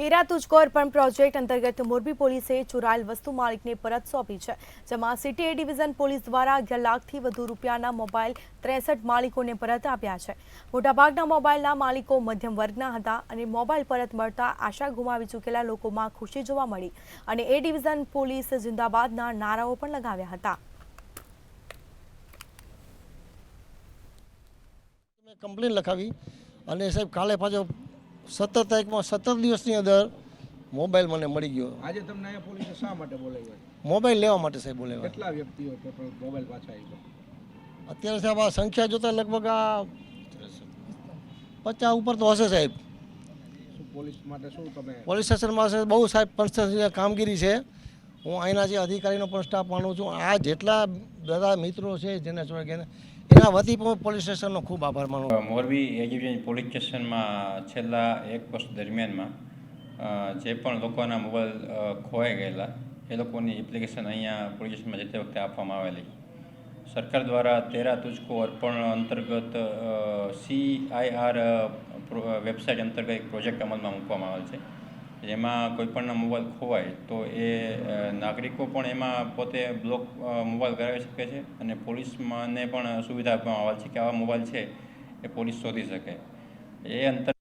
તેરા તુજકો અર્પણ પ્રોજેક્ટ અંતર્ગત મોરબી પોલીસે ચોરાયેલ વસ્તુ માલિકને પરત સોંપી છે, જેમાં સિટી એ ડિવિઝન પોલીસ દ્વારા 11 લાખથી વધુ રૂપિયાના મોબાઈલ 63 માલિકોને પરત આપ્યા છે। મોટાભાગના મોબાઈલના માલિકો મધ્યમ વર્ગના હતા અને મોબાઈલ પરત મળતા આશા ગુમાવી ચૂકેલા લોકોમાં ખુશી જોવા મળી અને એ ડિવિઝન પોલીસ જિંદાબાદના નારાઓ પણ લગાવ્યા હતા। કમ્પ્લેન લખાવી અને સાહેબ કાલે પાછો 17 તારીખમાં 17 દિવસની અંદર મોબાઈલ મને મળી ગયો। આજે તમને અહીંયા પોલીસે શા માટે બોલાવ્યા? મોબાઈલ લેવા માટે સાહેબ બોલાવ્યા। કેટલા વ્યક્તિઓ ટોટલ મોબાઈલ પાછા આવ્યા? અત્યારે સાહેબ આ સંખ્યા જોતા લગભગ આ 50 ઉપર તો હશે સાહેબ। શું પોલીસ માટે શું તમે પોલીસ સ્ટેશનમાં બહુ સાહેબ પ્રશંસનીય કામગીરી છે। હું અહીંના જે અધિકારીનો પણ સ્ટાફ માનું છું। આ જેટલા બધા મિત્રો છે જેને જોડે એના વતી પણ પોલીસ સ્ટેશનનો ખૂબ આભાર માનું। મોરબી એજીપી પોલીસ સ્ટેશનમાં છેલ્લા 1 વર્ષ દરમિયાનમાં જે પણ લોકોના મોબાઈલ ખોવાઈ ગયેલા એ લોકોની એપ્લિકેશન અહીંયા પોલીસ સ્ટેશનમાં જતી વખતે આપવામાં આવેલી। સરકાર દ્વારા તેરા તુજકો અર્પણ અંતર્ગત CIR વેબસાઇટ અંતર્ગત એક પ્રોજેક્ટ અમલમાં મૂકવામાં આવેલ છે, જેમાં કોઈપણના મોબાઈલ ખોવાય તો એ નાગરિકો પણ એમાં પોતે બ્લોક મોબાઈલ કરાવી શકે છે અને પોલીસને પણ સુવિધા આપવામાં આવેલ છે કે આવા મોબાઈલ છે એ પોલીસ શોધી શકે। એ અંતર